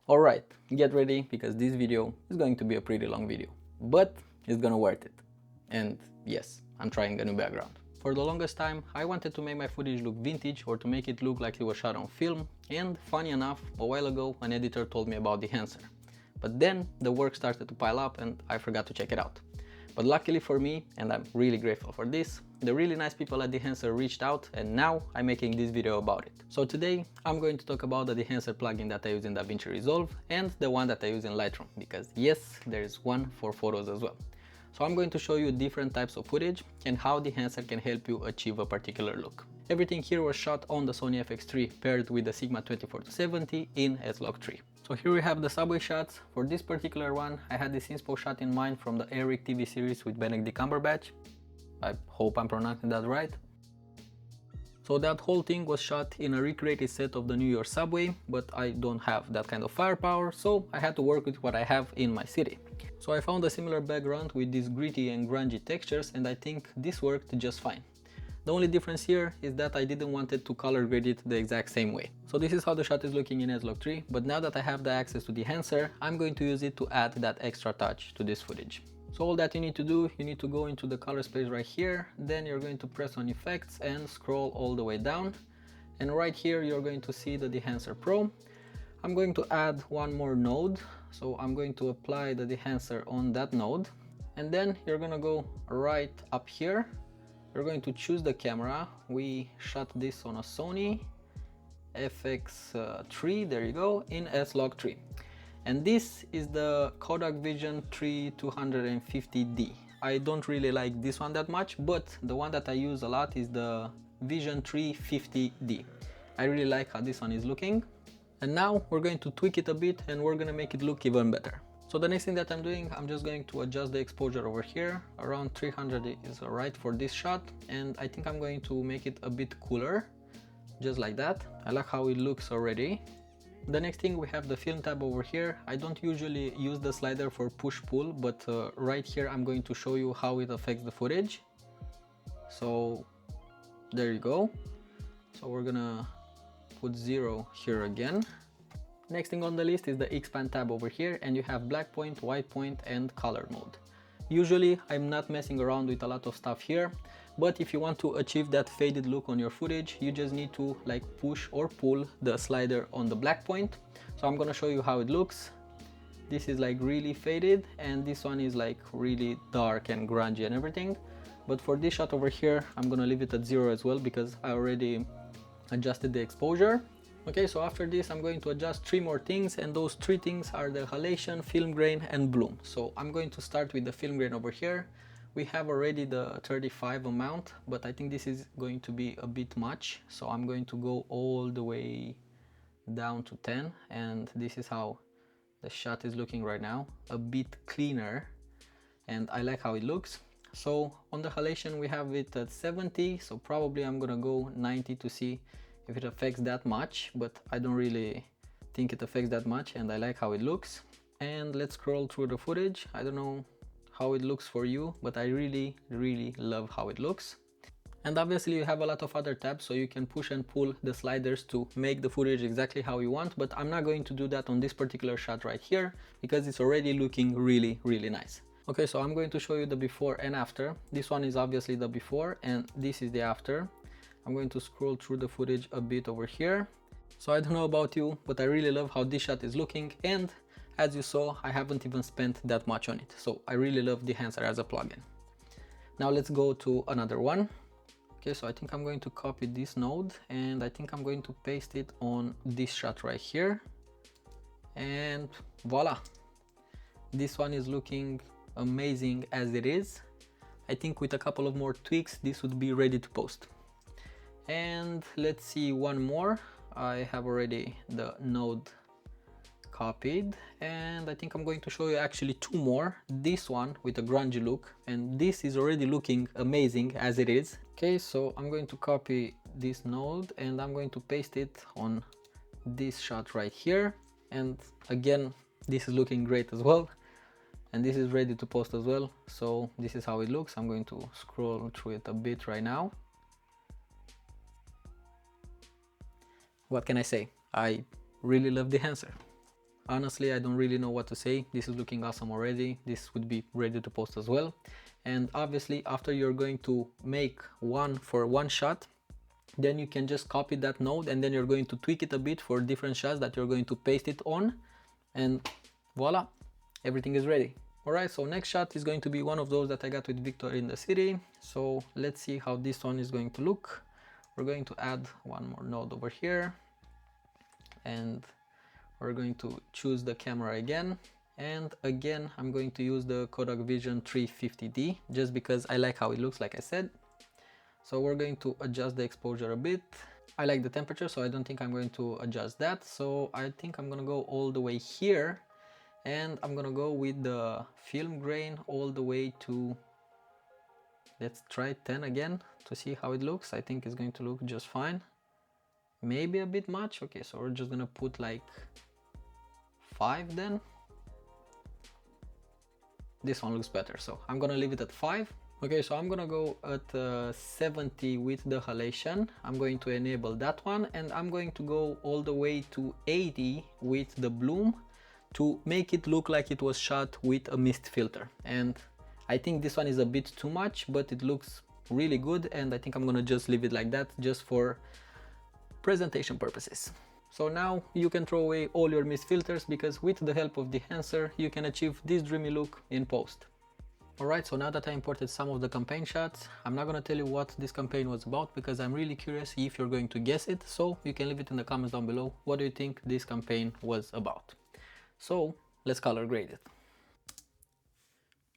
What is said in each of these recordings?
Alright, get ready because this video is going to be a pretty long video, but it's gonna worth it. And yes, I'm trying a new background. For the longest time, I wanted to make my footage look vintage or to make it look like it was shot on film, and funny enough, a while ago an editor told me about Dehancer. But then the work started to pile up and I forgot to check it out. But luckily for me, and I'm really grateful for this, the really nice people at Dehancer reached out and now I'm making this video about it. So today I'm going to talk about the Dehancer plugin that I use in DaVinci Resolve and the one that I use in Lightroom, because yes, there is one for photos as well. So I'm going to show you different types of footage and how Dehancer can help you achieve a particular look. Everything here was shot on the Sony FX3 paired with the Sigma 24-70 in S-Log3. So here we have the subway shots. For this particular one, I had this inspo shot in mind from the Eric TV series with Benedict Cumberbatch. I hope I'm pronouncing that right. So that whole thing was shot in a recreated set of the New York subway, but I don't have that kind of firepower, so I had to work with what I have in my city. So I found a similar background with these gritty and grungy textures and I think this worked just fine. The only difference here is that I didn't want it to color grade it the exact same way. So this is how the shot is looking in S-Log3, but now that I have the access to Dehancer, I'm going to use it to add that extra touch to this footage. So all that you need to do, you need to go into the color space right here, then you're going to press on effects and scroll all the way down. And right here you're going to see the Dehancer Pro. I'm going to add one more node, so I'm going to apply the Dehancer on that node. And then you're gonna go right up here. You're going to choose the camera. We shot this on a Sony FX3, there you go, in S-Log3. And this is the Kodak Vision 3250D. I don't really like this one that much, but the one that I use a lot is the Vision 350D. I really like how this one is looking. And now we're going to tweak it a bit and we're gonna make it look even better. So the next thing that I'm doing, I'm just going to adjust the exposure over here. Around 300 is alright for this shot, and I think I'm going to make it a bit cooler, just like that. I like how it looks already. The next thing, we have the film tab over here. I don't usually use the slider for push-pull, but right here I'm going to show you how it affects the footage. So there you go. So we're gonna put 0 here again. Next thing on the list is the expand tab over here, and you have black point, white point and color mode. Usually I'm not messing around with a lot of stuff here, but if you want to achieve that faded look on your footage, you just need to like push or pull the slider on the black point. So I'm gonna show you how it looks. This is like really faded and this one is like really dark and grungy and everything. But for this shot over here, I'm gonna leave it at 0 as well because I already adjusted the exposure. Okay, so after this I'm going to adjust 3 more things, and those 3 things are the halation, film grain and bloom. So I'm going to start with the film grain over here. We have already the 35 amount, but I think this is going to be a bit much. So I'm going to go all the way down to 10, and this is how the shot is looking right now. A bit cleaner, and I like how it looks. So on the halation we have it at 70, so probably I'm gonna go 90 to see if it affects that much, but I don't really think it affects that much and I like how it looks. And let's scroll through the footage. I don't know how it looks for you, but I really love how it looks. And obviously you have a lot of other tabs, so you can push and pull the sliders to make the footage exactly how you want, but I'm not going to do that on this particular shot right here because it's already looking really nice. Okay, so I'm going to show you the before and after. This one is obviously the before and this is the after. I'm going to scroll through the footage a bit over here. So I don't know about you, but I really love how this shot is looking, and as you saw, I haven't even spent that much on it. So I really love Dehancer as a plugin. Now let's go to another one. Okay, so I think I'm going to copy this node and I think I'm going to paste it on this shot right here. And voila! This one is looking amazing as it is. I think with a couple of more tweaks, this would be ready to post. And let's see one more. I have already the node copied, and I think I'm going to show you actually 2 more. This one with a grungy look, and this is already looking amazing as it is. Okay, so I'm going to copy this node and I'm going to paste it on this shot right here. And again, this is looking great as well. And this is ready to post as well. So this is how it looks. I'm going to scroll through it a bit right now. What can I say? I really love Dehancer. Honestly, I don't really know what to say. This is looking awesome already. This would be ready to post as well. And obviously after you're going to make one for one shot, then you can just copy that node and then you're going to tweak it a bit for different shots that you're going to paste it on, and voila, everything is ready. Alright, so next shot is going to be one of those that I got with Victor in the city. So let's see how this one is going to look. We're going to add one more node over here, and we're going to choose the camera again. And again, I'm going to use the Kodak Vision 350D just because I like how it looks, like I said. So we're going to adjust the exposure a bit. I like the temperature, so I don't think I'm going to adjust that. So I think I'm gonna go all the way here, and I'm gonna go with the film grain all the way to, let's try 10 again to see how it looks. I think it's going to look just fine. Maybe a bit much. Okay, so we're just gonna put like 5 then. This one looks better, so I'm gonna leave it at 5. Okay, so I'm gonna go at 70 with the halation. I'm going to enable that one, and I'm going to go all the way to 80 with the bloom to make it look like it was shot with a mist filter. And I think this one is a bit too much, but it looks really good, and I think I'm gonna just leave it like that just for presentation purposes. So now you can throw away all your mist filters, because with the help of Dehancer you can achieve this dreamy look in post. Alright, so now that I imported some of the campaign shots, I'm not gonna tell you what this campaign was about because I'm really curious if you're going to guess it, so you can leave it in the comments down below. What do you think this campaign was about? So let's color grade it.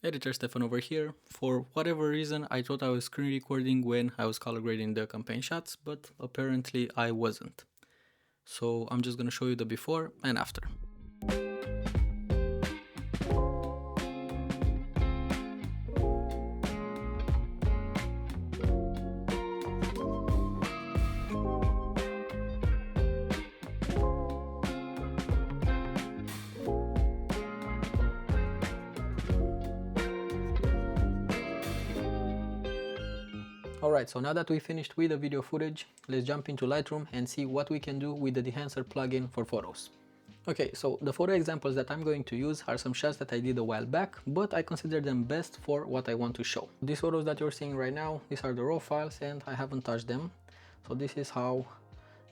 Editor Stefan over here. For whatever reason I thought I was screen recording when I was color grading the campaign shots, but apparently I wasn't. So I'm just gonna show you the before and after. Alright, so now that we finished with the video footage, let's jump into Lightroom and see what we can do with the Dehancer plugin for photos. Okay, so the photo examples that I'm going to use are some shots that I did a while back, but I consider them best for what I want to show. These photos that you're seeing right now, these are the raw files and I haven't touched them. So this is how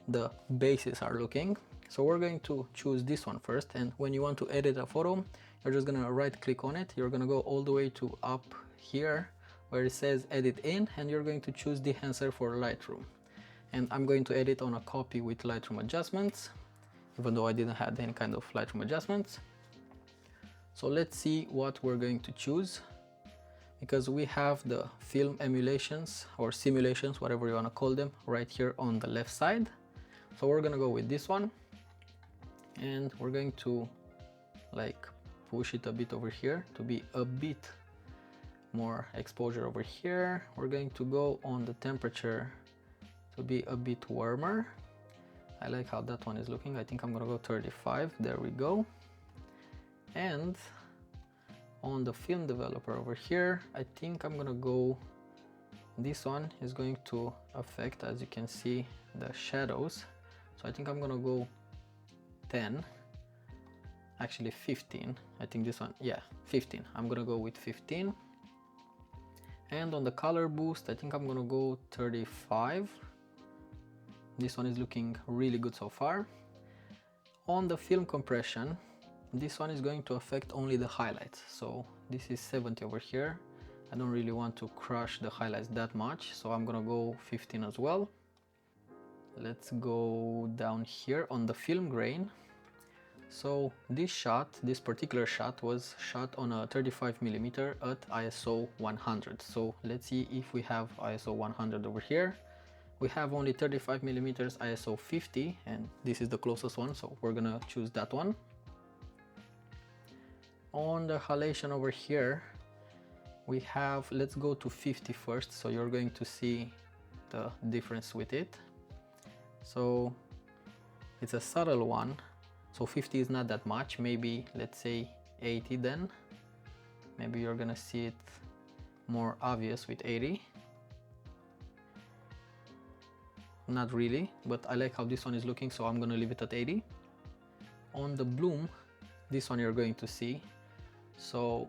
the bases are looking. So we're going to choose this one first, and when you want to edit a photo, you're just gonna right click on it. You're gonna go all the way to up here where it says edit in, and you're going to choose Dehancer for Lightroom. And I'm going to edit on a copy with Lightroom adjustments, even though I didn't have any kind of Lightroom adjustments. So let's see what we're going to choose, because we have the film emulations or simulations, whatever you want to call them, right here on the left side. So we're gonna go with this one, and we're going to like push it a bit over here to be a bit more exposure over here. We're going to go on the temperature to be a bit warmer. I like how that one is looking. I think I'm gonna go 35. There we go. And on the film developer over here, I think I'm gonna go, this one is going to affect, as you can see, the shadows. So I think I'm gonna go 10, actually 15. I think this one, yeah, 15. I'm gonna go with 15. And on the color boost, I think I'm gonna go 35. This one is looking really good so far. On the film compression, this one is going to affect only the highlights. So this is 70 over here. I don't really want to crush the highlights that much, so I'm gonna go 15 as well. Let's go down here on the film grain. So this shot, this particular shot was shot on a 35mm at ISO 100. So let's see if we have ISO 100 over here. We have only 35mm ISO 50, and this is the closest one, so we're gonna choose that one. On the halation over here, we have, let's go to 50 first, so you're going to see the difference with it. So it's a subtle one. So 50 is not that much, maybe let's say 80 then. Maybe you're gonna see it more obvious with 80. Not really, but I like how this one is looking, so I'm gonna leave it at 80. On the bloom, this one you're going to see. So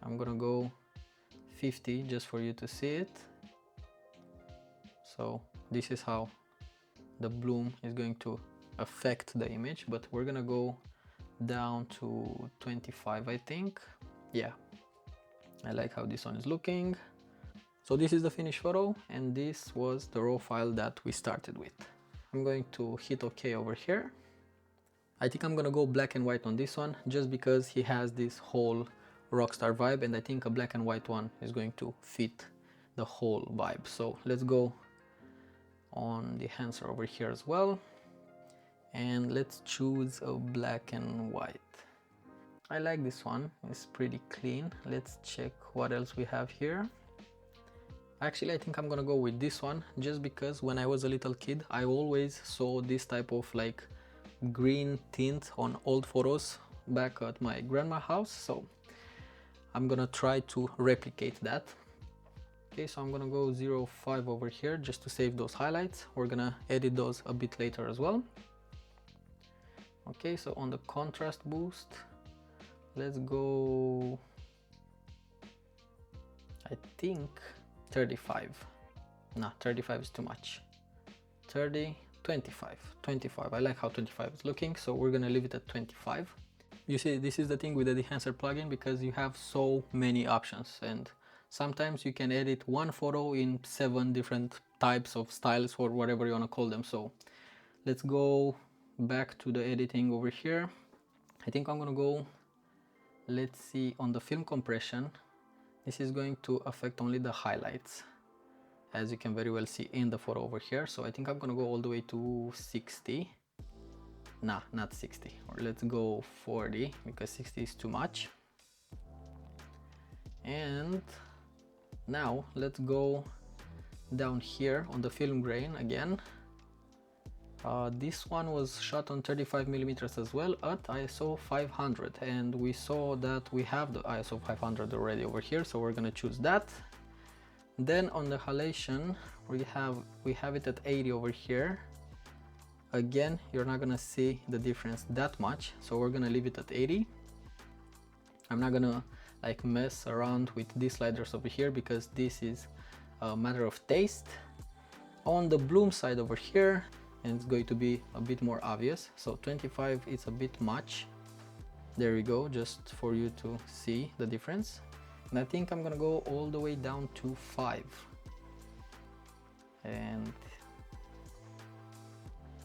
I'm gonna go 50 just for you to see it. So this is how the bloom is going to affect the image, but we're gonna go down to 25, I think. Yeah, I like how this one is looking. So this is the finished photo, and this was the raw file that we started with. I'm going to hit OK over here. I think I'm gonna go black and white on this one, just because he has this whole rockstar vibe, and I think a black and white one is going to fit the whole vibe. So let's go on the Dehancer over here as well, and let's choose a black and white. I like this one, it's pretty clean. Let's check what else we have here. Actually, I think I'm gonna go with this one, just because when I was a little kid I always saw this type of like green tint on old photos back at my grandma's house, so I'm gonna try to replicate that. Okay, so I'm gonna go 0.5 over here just to save those highlights. We're gonna edit those a bit later as well. Okay, so on the contrast boost, let's go, I think 35. Nah, 35 is too much. 30, 25. I like how 25 is looking, so we're gonna leave it at 25. You see, this is the thing with the Dehancer plugin, because you have so many options, and sometimes you can edit one photo in 7 different types of styles, or whatever you want to call them. So let's go back to the editing over here. I think I'm gonna go, let's see, on the film compression. This is going to affect only the highlights, as you can very well see in the photo over here. So I think I'm gonna go all the way to 60. Nah, not 60, or let's go 40, because 60 is too much. And now let's go down here on the film grain again. This one was shot on 35mm as well at ISO 500, and we saw that we have the ISO 500 already over here, so we're gonna choose that. Then on the halation we have it at 80 over here. Again, you're not gonna see the difference that much, so we're gonna leave it at 80. I'm not gonna like mess around with these sliders over here, because this is a matter of taste. On the bloom side over here, and it's going to be a bit more obvious, so 25 is a bit much. There we go, just for you to see the difference. And I think I'm gonna go all the way down to 5. And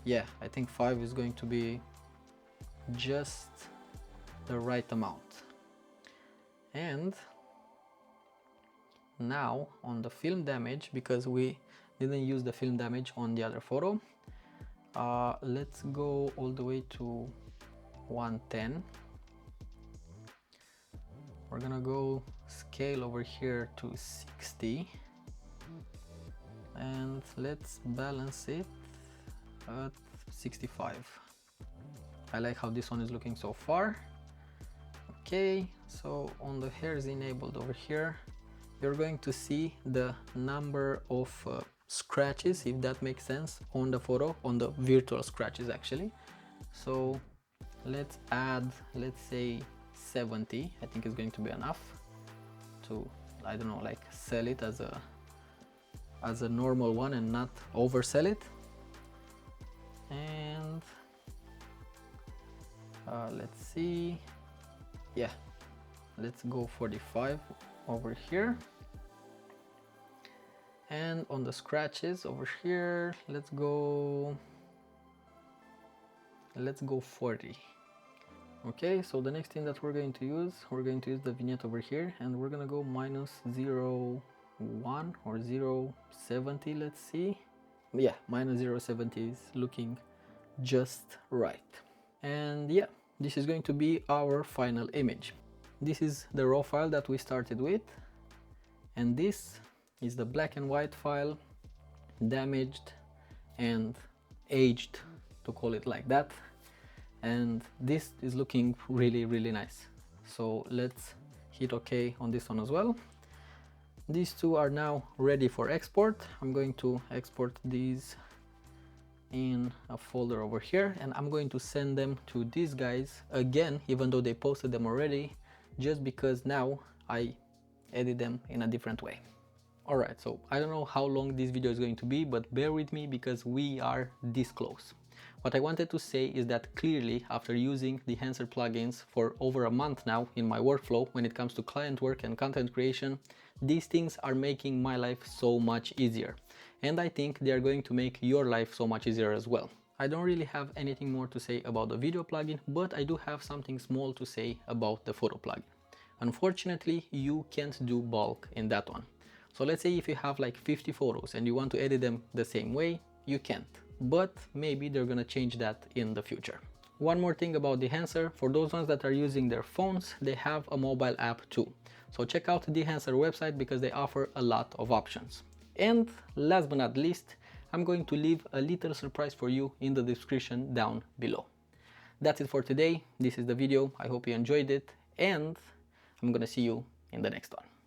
yeah, I think 5 is going to be just the right amount. And now on the film damage, because we didn't use the film damage on the other photo, let's go all the way to 110. We're gonna go scale over here to 60, and let's balance it at 65. I like how this one is looking so far. Okay, so on the hairs enabled over here, you're going to see the number of scratches, if that makes sense, on the photo, on the virtual scratches actually. So let's add, let's say 70. I think it's going to be enough to, I don't know, like sell it as a normal one and not oversell it. And let's see, yeah, let's go 45 over here. And on the scratches over here, let's go 40. Okay, so the next thing that we're going to use the vignette over here, and we're gonna go minus 0.1 or 0.70, let's see. Yeah, minus 0.70 is looking just right. And yeah, this is going to be our final image. This is the raw file that we started with, and this is the black and white file, damaged and aged, to call it like that. And this is looking really, really nice. So let's hit OK on this one as well. These two are now ready for export. I'm going to export these in a folder over here, and I'm going to send them to these guys again, even though they posted them already, just because now I edit them in a different way. Alright, so I don't know how long this video is going to be, but bear with me because we are this close. What I wanted to say is that clearly, after using the Dehancer plugins for over a month now in my workflow when it comes to client work and content creation, these things are making my life so much easier. And I think they are going to make your life so much easier as well. I don't really have anything more to say about the video plugin, but I do have something small to say about the photo plugin. Unfortunately, you can't do bulk in that one. So let's say if you have like 50 photos and you want to edit them the same way, you can't. But maybe they're gonna change that in the future. One more thing about Dehancer, for those ones that are using their phones, they have a mobile app too. So check out the Dehancer website because they offer a lot of options. And last but not least, I'm going to leave a little surprise for you in the description down below. That's it for today. This is the video. I hope you enjoyed it, and I'm gonna see you in the next one.